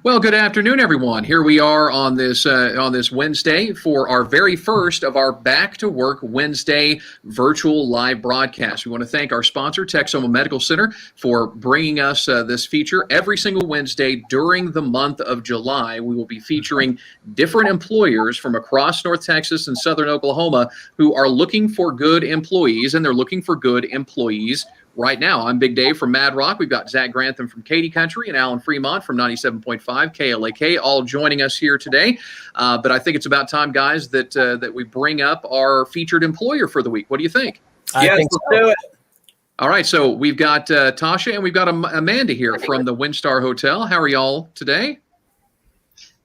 Well, good afternoon, everyone. Here we are on this Wednesday for our very first of our Back to Work Wednesday virtual live broadcast. We want to thank our sponsor, Texoma Medical Center, for bringing us this feature every single Wednesday during the month of July. We will be featuring different employers from across North Texas and Southern Oklahoma who are looking for good employees, and they're looking for good employees right now. I'm Big Dave from Mad Rock. We've got Zach Grantham from Katy Country and Alan Fremont from 97.5 KLAK all joining us here today. But I think it's about time, guys, that we bring up our featured employer for the week. What do you think? I think so. Let's do it. All right, so we've got Tasha and we've got Amanda here from the WinStar Hotel. How are y'all today?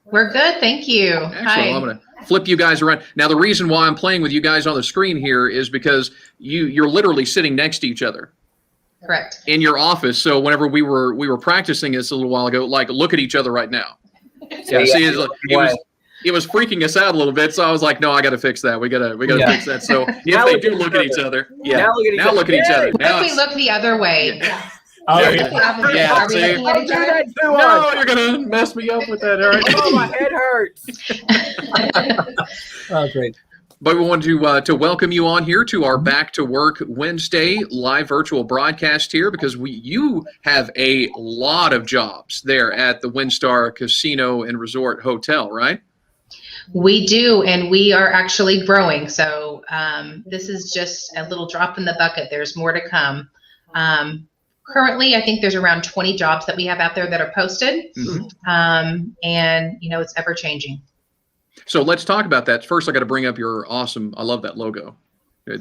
We're good, thank you. Excellent. Hi. Well, I'm going to flip you guys around. Now, the reason why I'm playing with you guys on the screen here is because you're literally sitting next to each other. Correct. In your office. So whenever we were practicing this a little while ago, like, look at each other right now. Yeah, see, it was freaking us out a little bit. So I was like, no, I got to fix that. We got to fix that. So if they do look at each other, now look at each other. Now we look the other way. Yeah. Are we looking at each other? No, you're gonna mess me up with that. All right. Oh, my head hurts. Oh, great. But we want to welcome you on here to our Back to Work Wednesday live virtual broadcast here, because you have a lot of jobs there at the WinStar Casino and Resort Hotel, right? We do, and we are actually growing. So this is just a little drop in the bucket. There's more to come. Currently, I think there's around 20 jobs that we have out there that are posted, and it's ever changing. So let's talk about that. First, I got to bring up your awesome, I love that logo. I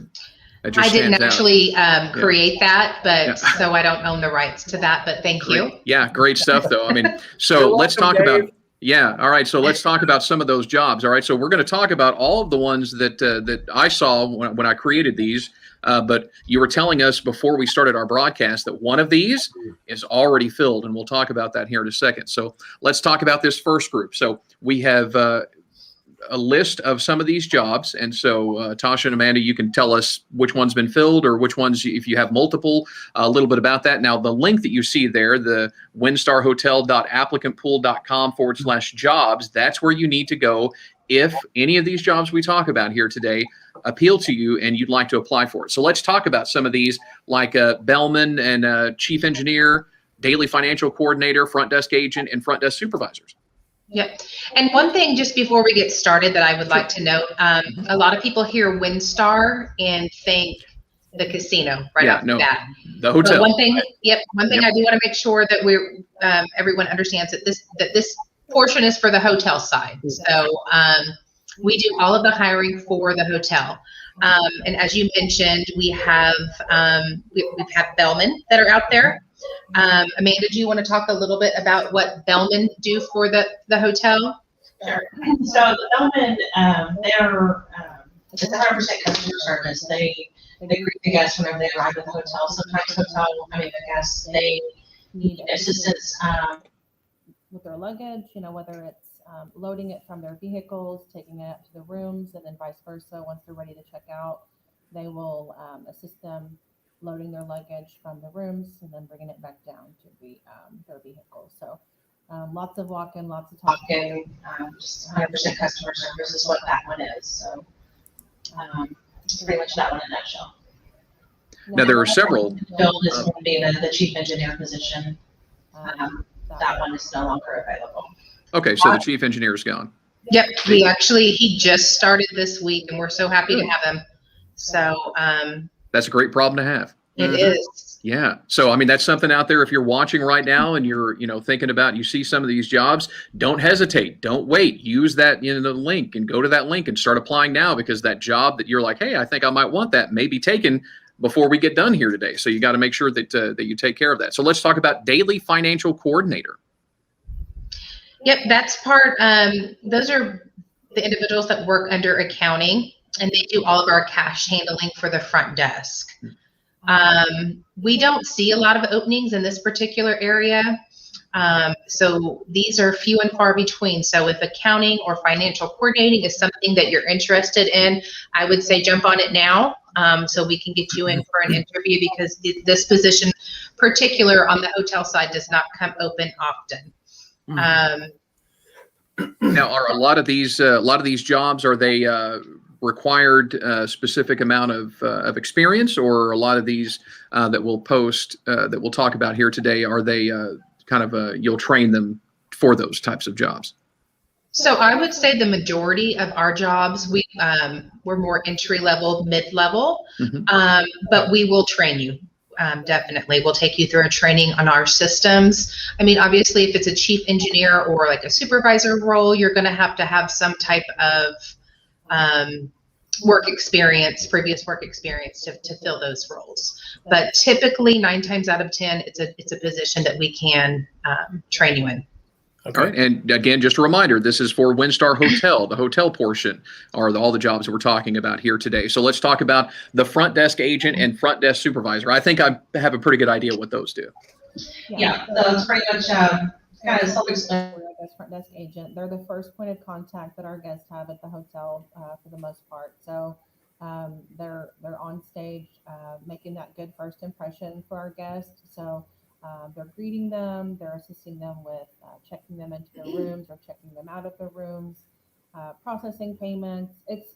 didn't actually create that, but so I don't own the rights to that, but thank you. Yeah, great stuff though. I mean, so let's talk about, all right. So let's talk about some of those jobs. All right. So we're going to talk about all of the ones that I saw when I created these. But you were telling us before we started our broadcast that one of these is already filled, and we'll talk about that here in a second. So let's talk about this first group. So we have a list of some of these jobs. And so Tasha and Amanda, you can tell us which one's been filled or which ones, if you have multiple, a little bit about that. Now, the link that you see there, the winstarhotel.applicantpool.com/jobs, that's where you need to go if any of these jobs we talk about here today appeal to you and you'd like to apply for it. So let's talk about some of these, like Bellman and Chief Engineer, Daily Financial Coordinator, Front Desk Agent, and Front Desk Supervisors. Yep. And one thing just before we get started that I would like to note, a lot of people hear WinStar and think the casino off the bat. The hotel. But one thing I do want to make sure that everyone understands that this portion is for the hotel side. So we do all of the hiring for the hotel. And as you mentioned, we have Bellman that are out there. Amanda, do you want to talk a little bit about what Bellman do for the hotel? Sure. So the Bellman, it's 100% customer service. They greet the guests whenever they arrive at the hotel. Sometimes the guests, they need assistance with their luggage, whether it's loading it from their vehicles, taking it up to the rooms, and then vice versa. Once they're ready to check out, they will assist them loading their luggage from the rooms and then bringing it back down to their vehicles. So lots of walk-in, lots of talking. Just 100% customer service is what that one is. So pretty much that one in a nutshell. Now there are several. Bill is going to be the chief engineer position. That one is no longer available. Okay, so the chief engineer is gone. Yep, he just started this week, and we're so happy to have him. So that's a great problem to have. It is. Yeah. So, I mean, that's something out there. If you're watching right now and you're, thinking about, you see some of these jobs, don't hesitate. Don't wait. Use that, the link and go to that link and start applying now, because that job that you're like, hey, I think I might want that, may be taken before we get done here today. So you got to make sure that you take care of that. So let's talk about Daily Financial Coordinator. Yep, that's part. Those are the individuals that work under accounting, and they do all of our cash handling for the front desk. We don't see a lot of openings in this particular area. So these are few and far between. So if accounting or financial coordinating is something that you're interested in, I would say jump on it now, so we can get you in for an interview, because this position particular on the hotel side does not come open often. Um, Now, are a lot of these jobs, are they required a specific amount of experience, or a lot of these that we'll post that we'll talk about here today, are they you'll train them for those types of jobs? So I would say the majority of our jobs, we're more entry level, mid level, but we will train you. Definitely, we'll take you through a training on our systems. I mean, obviously, if it's a chief engineer or like a supervisor role, you're going to have some type of previous work experience to fill those roles. But typically, 9 times out of 10, it's a position that we can train you in. Okay. All right. And again, just a reminder, this is for WinStar Hotel. The hotel portion are all the jobs that we're talking about here today. So let's talk about the front desk agent and front desk supervisor. I think I have a pretty good idea what those do. Yeah, so it's pretty much kind of self-explanatory. Front desk agent, they're the first point of contact that our guests have at the hotel for the most part. So they're on stage making that good first impression for our guests. So they're greeting them, they're assisting them with checking them into their rooms or checking them out of their rooms, processing payments. It's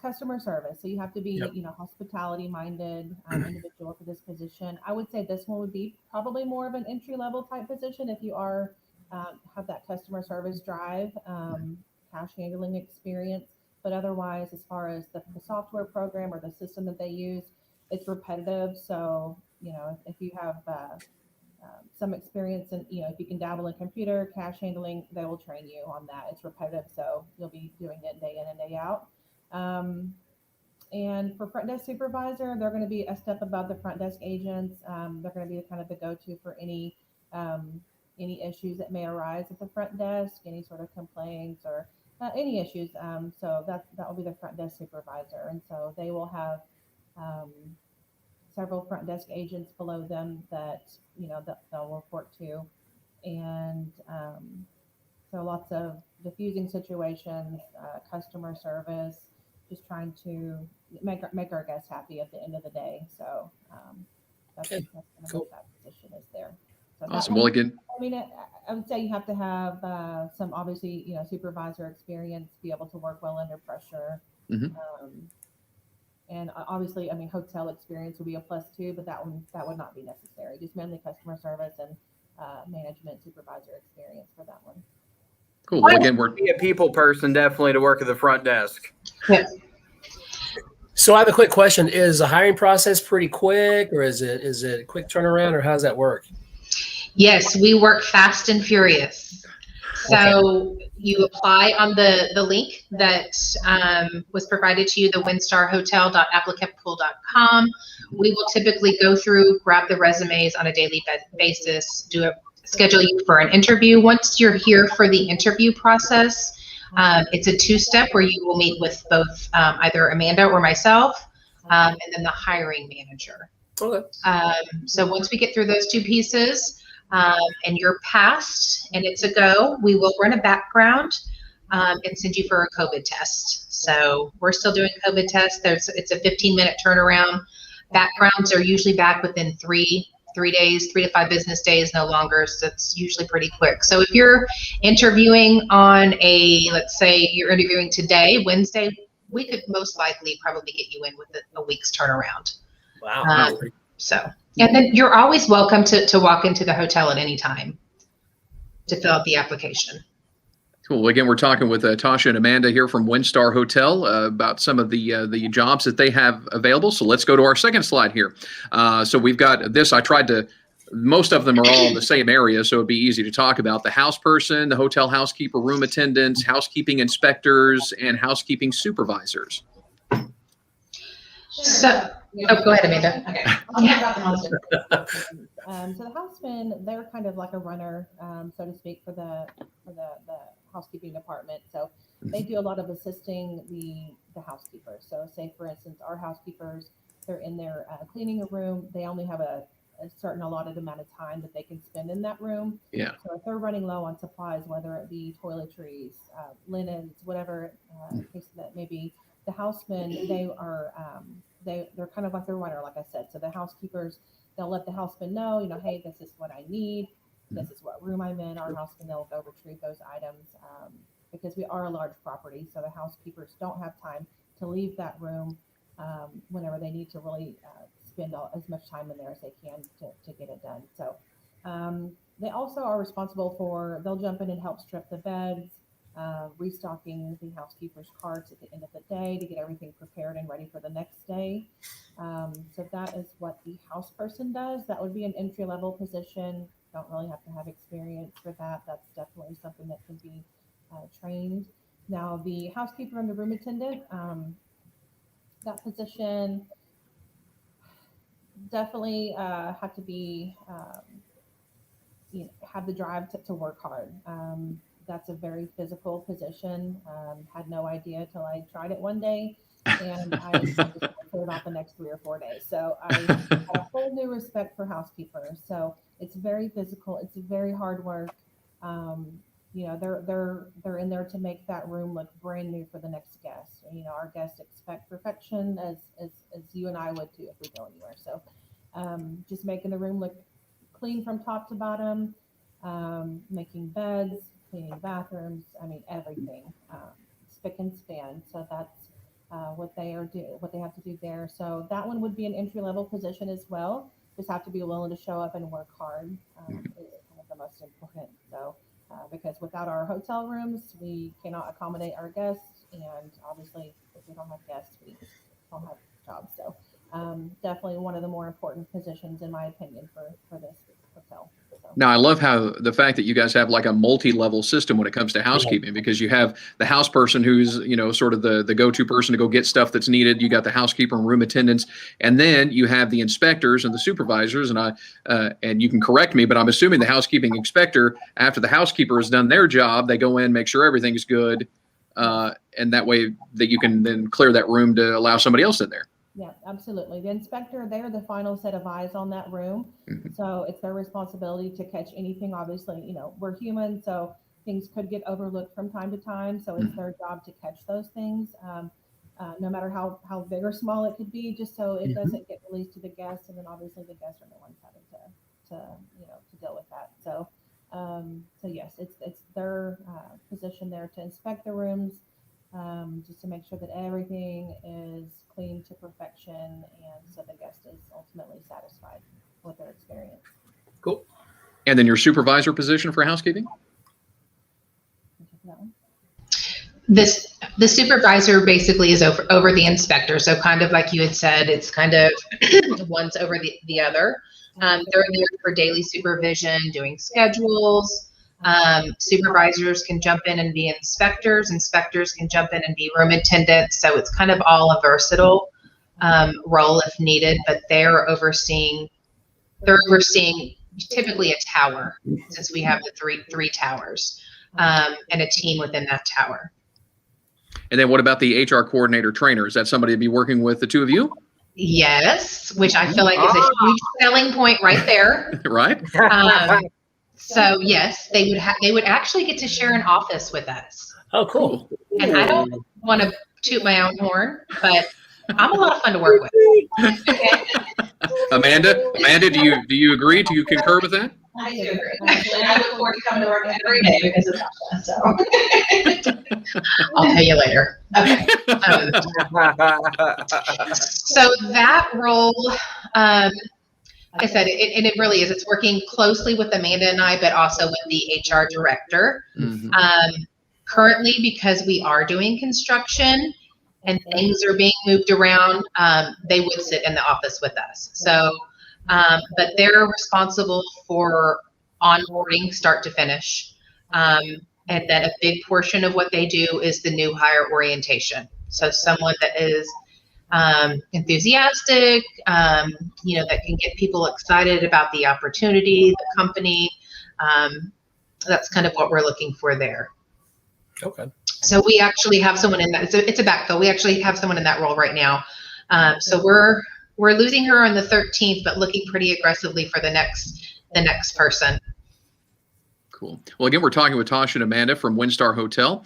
customer service, so you have to be hospitality minded individual for this position. I would say this one would be probably more of an entry level type position if you are have that customer service drive, cash handling experience. But otherwise, as far as the software program or the system that they use, it's repetitive. So if you have some experience and if you can dabble in computer cash handling, they will train you on that. It's repetitive, so you'll be doing it day in and day out. And for front desk supervisor, they're going to be a step above the front desk agents. They're going to be kind of the go-to for any issues that may arise at the front desk, any sort of complaints or any issues. So that will be the front desk supervisor, and so they will have several front desk agents below them that they'll report to, and so lots of diffusing situations, customer service, just trying to make our guests happy at the end of the day. So that's kind of what that position is there. So awesome. Well, again, I mean, I would say you have to have some obviously supervisor experience, be able to work well under pressure. And obviously, I mean, hotel experience would be a plus too, but that would not be necessary. Just mainly customer service and management supervisor experience for that one. Cool. Well, again, we're Be a people person, definitely, to work at the front desk. Yeah. So I have a quick question. Is the hiring process pretty quick, or is it a quick turnaround, or how does that work? Yes, we work fast and furious. So you apply on the link that was provided to you, the winstarhotel.applicantpool.com. We will typically go through, grab the resumes on a daily basis, schedule you for an interview. Once you're here for the interview process, it's a 2-step where you will meet with both either Amanda or myself, and then the hiring manager. Okay. So once we get through those 2 pieces, and you're passed and it's a go, we will run a background and send you for a COVID test. So we're still doing COVID tests. It's a 15-minute turnaround. Backgrounds are usually back within 3 days, 3 to 5 business days, no longer. So it's usually pretty quick. So if you're interviewing on let's say you're interviewing today, Wednesday, we could most likely probably get you in with a week's turnaround. Wow. And then you're always welcome to walk into the hotel at any time to fill out the application. cool. Again, we're talking with Tasha and Amanda here from WinStar Hotel about some of the jobs that they have available. So let's go to our second slide here. So we've got this. Most of them are all in the same area, so it'd be easy to talk about. The houseperson, the hotel housekeeper, room attendants, housekeeping inspectors, and housekeeping supervisors. So, go ahead, Amanda. Okay. I'll talk about the housekeeper. So the housemen, they're kind of like a runner, so to speak, for the housekeeping department. So they do a lot of assisting the housekeepers. So say, for instance, our housekeepers, they're in there cleaning a room. They only have a certain allotted amount of time that they can spend in that room. Yeah. So if they're running low on supplies, whether it be toiletries, linens, whatever case that may be, the housemen, they are they're kind of like the runner, like I said. So the housekeepers, they'll let the houseman know, hey, this is what I need. this is what room I'm in. Our housekeeper, they'll go retrieve those items because we are a large property. So the housekeepers don't have time to leave that room whenever they need to really spend as much time in there as they can to get it done. So they also are responsible they'll jump in and help strip the beds, restocking the housekeeper's carts at the end of the day to get everything prepared and ready for the next day. So that is what the house person does. That would be an entry-level position. Don't really have to have experience for that. That's definitely something that can be trained. Now, the housekeeper and the room attendant, that position definitely have to be, have the drive to work hard. That's a very physical position. Had no idea till I tried it one day, and I just for about the next 3 or 4 days. So I have a whole new respect for housekeepers. So it's very physical. It's very hard work. They're in there to make that room look brand new for the next guest. Our guests expect perfection as you and I would too if we go anywhere. So just making the room look clean from top to bottom, making beds, cleaning bathrooms, everything, spick and span. So that's what they have to do there. So that one would be an entry-level position as well. Just have to be willing to show up and work hard is kind of the most important. So because without our hotel rooms, we cannot accommodate our guests, and obviously if we don't have guests, we don't have jobs. So definitely one of the more important positions in my opinion for this hotel. Now, I love how the fact that you guys have like a multi-level system when it comes to housekeeping, because you have the house person who's, sort of the go-to person to go get stuff that's needed. You got the housekeeper and room attendants, and then you have the inspectors and the supervisors. And you can correct me, but I'm assuming the housekeeping inspector, after the housekeeper has done their job, they go in, make sure everything's good. And that way that you can then clear that room to allow somebody else in there. Yeah, absolutely. The inspector, they're the final set of eyes on that room. Mm-hmm. So it's their responsibility to catch anything. Obviously, we're human, so things could get overlooked from time to time. So it's their job to catch those things, no matter how big or small it could be, just so it doesn't get released to the guests. And then obviously the guests are the ones having to deal with that. So, so yes, it's their position there to inspect the rooms, just to make sure that everything is clean to perfection, and so the guest is ultimately satisfied with their experience. Cool. And then your supervisor position for housekeeping? The supervisor basically is over the inspector. So kind of like you had said, it's kind of one's over the other. They're there for daily supervision, doing schedules. Supervisors can jump in and be inspectors. Inspectors can jump in and be room attendants. So it's kind of all a versatile role if needed, but they're overseeing typically a tower, since we have the three towers, and a team within that tower. And then what about the HR coordinator trainer? Is that somebody to be working with the two of you? Yes, which I feel like is a huge selling point right there. Right? So yes, they would actually get to share an office with us. Oh, cool. And I don't want to toot my own horn, but I'm a lot of fun to work with. Amanda, do you agree? Do you concur with that? I do agree. Actually, I look forward to coming to work every day because of that. So I'll tell you later. Okay. So that role, like I said, it really is. It's working closely with Amanda and I, but also with the HR director. Mm-hmm. Currently, because we are doing construction and things are being moved around, they would sit in the office with us. So, but they're responsible for onboarding start to finish. And then a big portion of what they do is the new hire orientation. So someone that is enthusiastic, that can get people excited about the opportunity, the company. That's kind of what we're looking for there. Okay. So we actually have someone in that. It's a backfill. We actually have someone in that role right now. So we're losing her on the 13th, but looking pretty aggressively for the next person. Cool. Well, again, we're talking with Tasha and Amanda from WinStar Hotel.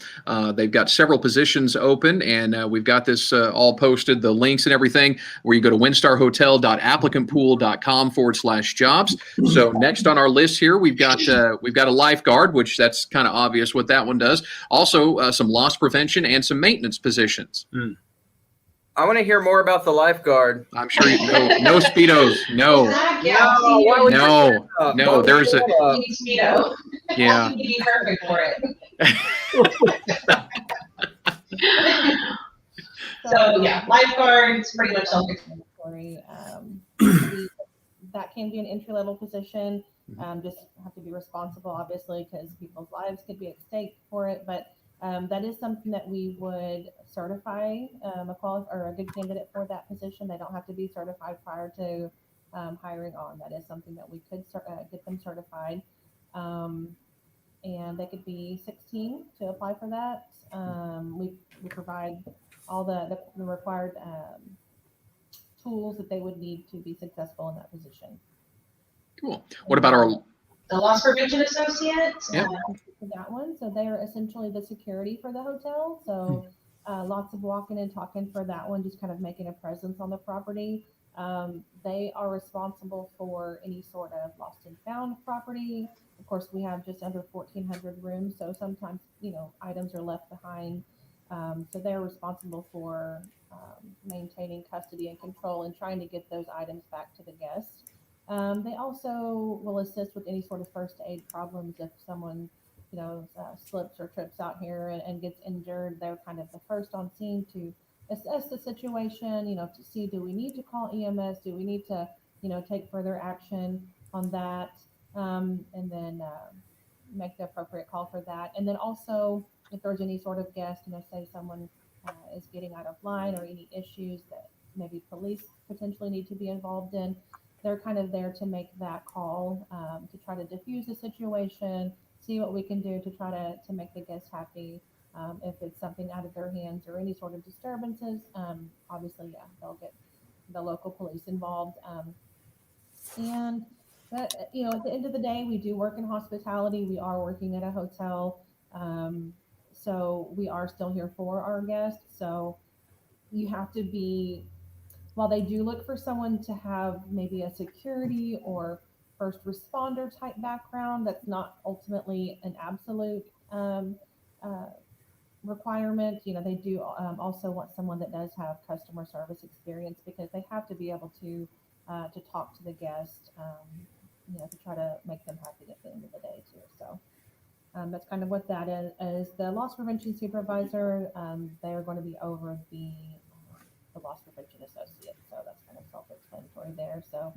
They've got several positions open, and we've got this all posted, the links and everything, where you go to winstarhotel.applicantpool.com/jobs. So next on our list here, we've got a lifeguard, which that's kind of obvious what that one does. Also, some loss prevention and some maintenance positions. I want to hear more about the lifeguard. I'm sure no speedos, no. No, why would you No, say that? no, there's a, You need Speedo. yeah. You'd be perfect for it. So yeah, lifeguards pretty much Mandatory. That can be an entry-level position. Just have to be responsible, obviously, because people's lives could be at stake for it. But that is something that we would certify a good candidate for that position. They don't have to be certified prior to hiring on. That is something that we could get them certified. And they could be 16 to apply for that. We provide all the required tools that they would need to be successful in that position. Cool. What about the loss prevention associate. Yeah. For that one, so they are essentially the security for the hotel. So lots of walking and talking for that one, just kind of making a presence on the property. They are responsible for any sort of lost and found property. Of course, we have just under 1,400 rooms, so sometimes items are left behind. So they're responsible for maintaining custody and control and trying to get those items back to the guests. They also will assist with any sort of first aid problems if someone slips or trips out here and gets injured. They're kind of the first on scene to assess the situation, to see, do we need to call EMS? Do we need to, take further action on that? And then make the appropriate call for that. And then also, if there's any sort of guest, say someone is getting out of line or any issues that maybe police potentially need to be involved in, they're kind of there to make that call, to try to diffuse the situation, see what we can do to try to make the guests happy. If it's something out of their hands or any sort of disturbances, obviously, they'll get the local police involved. And at the end of the day, we do work in hospitality. We are working at a hotel. So we are still here for our guests. So you have to be, while they do look for someone to have maybe a security or first responder type background, that's not ultimately an absolute requirement. They do also want someone that does have customer service experience, because they have to be able to talk to the guest, to try to make them happy at the end of the day too. So that's kind of what that is. As the loss prevention supervisor, they are going to be over the loss prevention associate. So that's kind of self-explanatory there. So,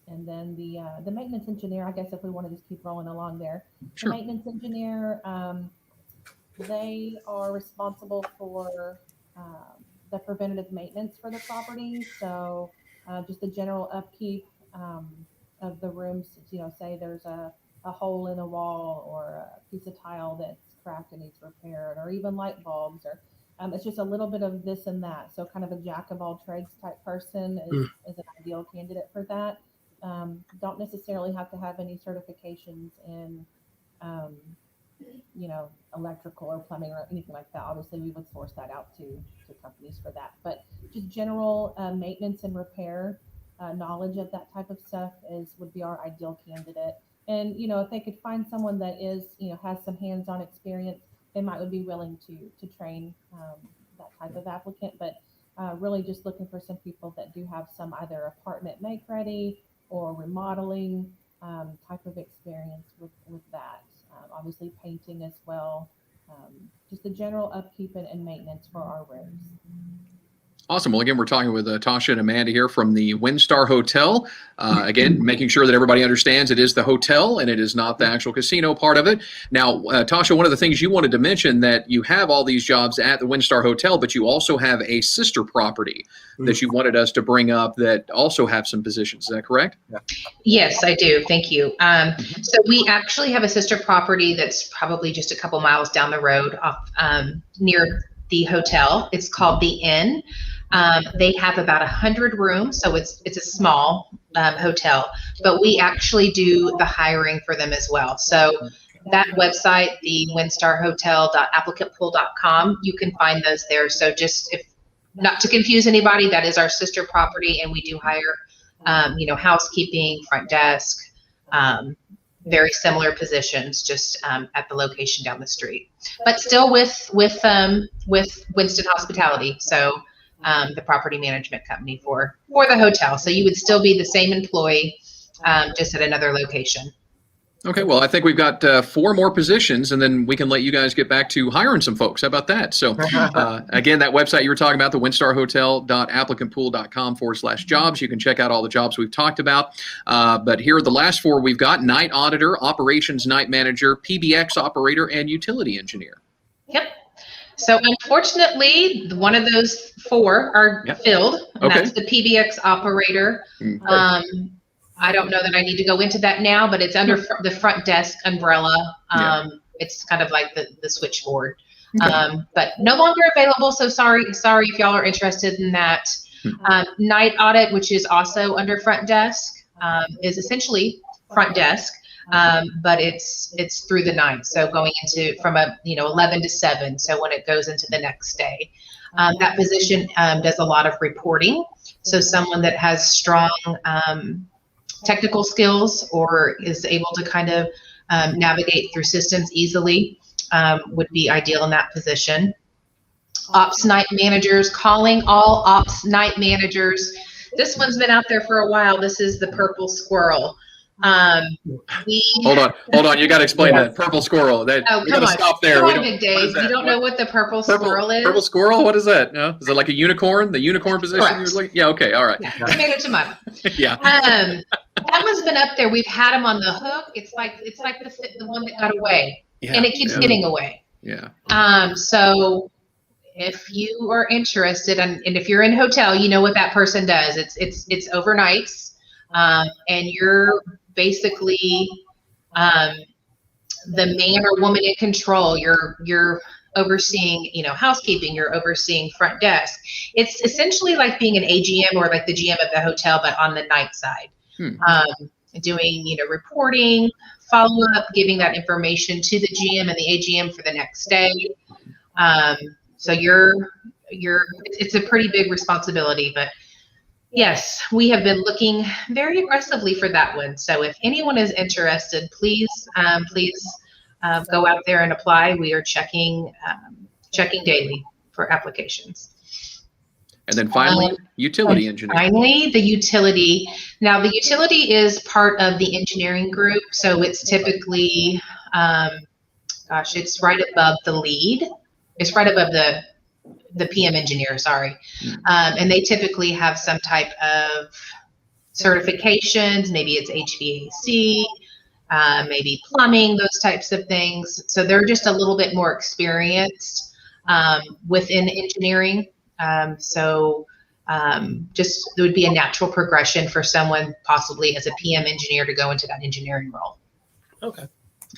and then the maintenance engineer, I guess if we want to just keep rolling along there, Sure. The maintenance engineer, they are responsible for the preventative maintenance for the property. So just the general upkeep of the rooms. Say there's a hole in a wall or a piece of tile that's cracked and needs repaired, or even light bulbs, or it's just a little bit of this and that. So kind of a jack of all trades type person is an ideal candidate for that. Don't necessarily have to have any certifications in electrical or plumbing or anything like that. Obviously, we would source that out to companies for that. But just general maintenance and repair knowledge of that type of stuff would be our ideal candidate. And if they could find someone that is has some hands-on experience, they would be willing to train that type of applicant. But really just looking for some people that do have some either apartment make ready or remodeling type of experience with that. Obviously painting as well, just the general upkeep and maintenance for our rooms. Awesome. Well, again, we're talking with Tasha and Amanda here from the WinStar Hotel. Again, making sure that everybody understands it is the hotel and it is not the actual casino part of it. Now, Tasha, one of the things you wanted to mention, that you have all these jobs at the WinStar Hotel, but you also have a sister property that you wanted us to bring up that also have some positions. Is that correct? Yeah. Yes, I do. Thank you. So we actually have a sister property that's probably just a couple miles down the road off near the hotel. It's called the Inn. They have about 100 rooms, so it's a small hotel, but we actually do the hiring for them as well. So that website, the winstarhotel.applicantpool.com, you can find those there. So just if not to confuse anybody, that is our sister property, and we do hire, housekeeping, front desk, very similar positions, just at the location down the street, but still with Winston Hospitality. So the property management company for the hotel. So you would still be the same employee, just at another location. Okay, well, I think we've got 4 more positions, and then we can let you guys get back to hiring some folks. How about that? So, again, that website you were talking about, the winstarhotel.applicantpool.com/jobs. You can check out all the jobs we've talked about. But here are the last 4 we've got: night auditor, operations night manager, PBX operator, and utility engineer. Yep. So unfortunately, one of those 4 are filled, and that's the PBX operator. I don't know that I need to go into that now, but it's under the front desk umbrella. It's kind of like the switchboard, but no longer available. So sorry if y'all are interested in that. Night audit, which is also under front desk, is essentially front desk, but it's through the night. So going into from 11 to 7. So when it goes into the next day, that position does a lot of reporting. So someone that has strong technical skills or is able to kind of navigate through systems easily would be ideal in that position. Ops night managers, calling all ops night managers. This one's been out there for a while. This is the purple squirrel. Hold on. You got to explain that purple squirrel. You got to stop there. Come on, Big Dave. You don't know what the purple squirrel is? Purple squirrel? What is that? No? Is it like a unicorn? The unicorn position? Correct. Yeah. Okay. All right. Yeah. Tomato, tomato. Yeah. That one's been up there. We've had them on the hook. It's like the one that got away, and it keeps getting away. Yeah. So if you are interested, and if you're in a hotel, you know what that person does. It's overnights, and you're basically the man or woman in control. You're overseeing, housekeeping. You're overseeing front desk. It's essentially like being an AGM or like the GM of the hotel, but on the night side. Doing, reporting, follow up, giving that information to the GM and the AGM for the next day. So it's a pretty big responsibility, but yes, we have been looking very aggressively for that one. So if anyone is interested, please go out there and apply. We are checking daily for applications. And then finally, utility engineer. Finally, the utility. Now, the utility is part of the engineering group. So it's typically, it's right above the lead. It's right above the PM engineer, sorry. And they typically have some type of certifications. Maybe it's HVAC, maybe plumbing, those types of things. So they're just a little bit more experienced within engineering. Just it would be a natural progression for someone possibly as a PM engineer to go into that engineering role. Okay,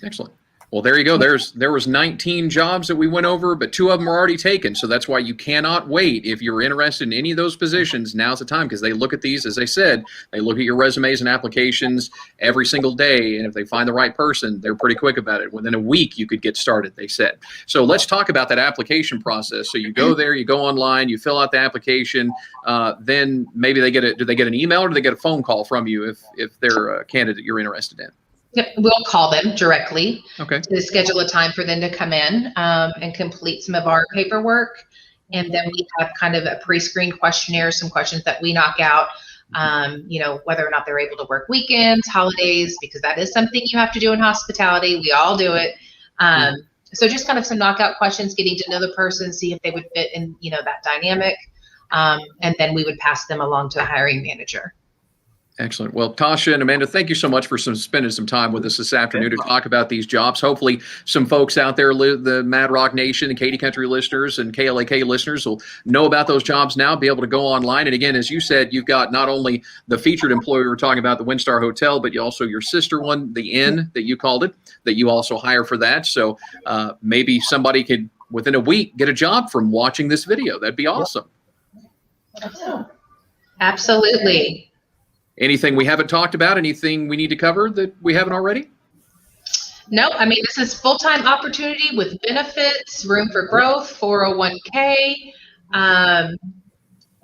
excellent. Well, there you go. There was 19 jobs that we went over, but 2 of them are already taken. So that's why you cannot wait. If you're interested in any of those positions, now's the time, because they look at these, as they said, they look at your resumes and applications every single day. And if they find the right person, they're pretty quick about it. Within a week, you could get started, they said. So let's talk about that application process. So you go there, you go online, you fill out the application. Then maybe do they get an email or do they get a phone call from you if they're a candidate you're interested in? Yep, we'll call them directly to schedule a time for them to come in and complete some of our paperwork. And then we have kind of a pre-screened questionnaire, some questions that we knock out, whether or not they're able to work weekends, holidays, because that is something you have to do in hospitality. We all do it. So just kind of some knockout questions, getting to know the person, see if they would fit in, that dynamic. And then we would pass them along to the hiring manager. Excellent. Well, Tasha and Amanda, thank you so much for spending some time with us this afternoon to talk about these jobs. Hopefully some folks out there, the Mad Rock Nation and Katy Country listeners and KLAK listeners will know about those jobs now, be able to go online. And again, as you said, you've got not only the featured employer we're talking about, the WinStar Hotel, but you also your sister one, the Inn that you called it, that you also hire for that. So maybe somebody could, within a week, get a job from watching this video. That'd be awesome. Absolutely. Anything we haven't talked about? Anything we need to cover that we haven't already? Nope. I mean, this is full-time opportunity with benefits, room for growth, 401k,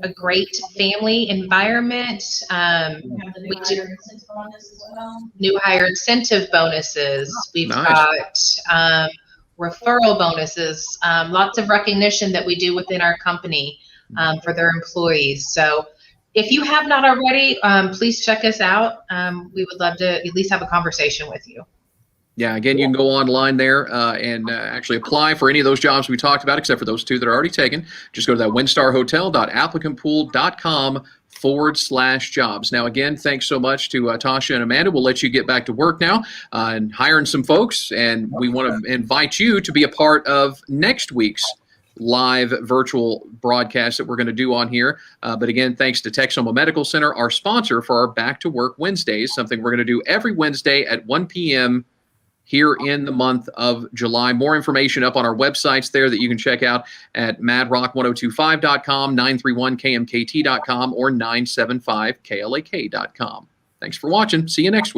a great family environment. We have the new We do- hire incentive on this as well. New hire incentive bonuses. We've Nice. got referral bonuses, lots of recognition that we do within our company for their employees. So if you have not already, please check us out. We would love to at least have a conversation with you. Yeah, again, you can go online there and actually apply for any of those jobs we talked about, except for those two that are already taken. Just go to that windstarhotel.applicantpool.com/jobs. Now, again, thanks so much to Tasha and Amanda. We'll let you get back to work now and hiring some folks. And we want to invite you to be a part of next week's live virtual broadcast that we're going to do on here. But again, thanks to Texoma Medical Center, our sponsor for our Back to Work Wednesdays, something we're going to do every Wednesday at 1 p.m. here in the month of July. More information up on our websites there that you can check out at madrock1025.com, 931kmkt.com, or 975klak.com. Thanks for watching. See you next week.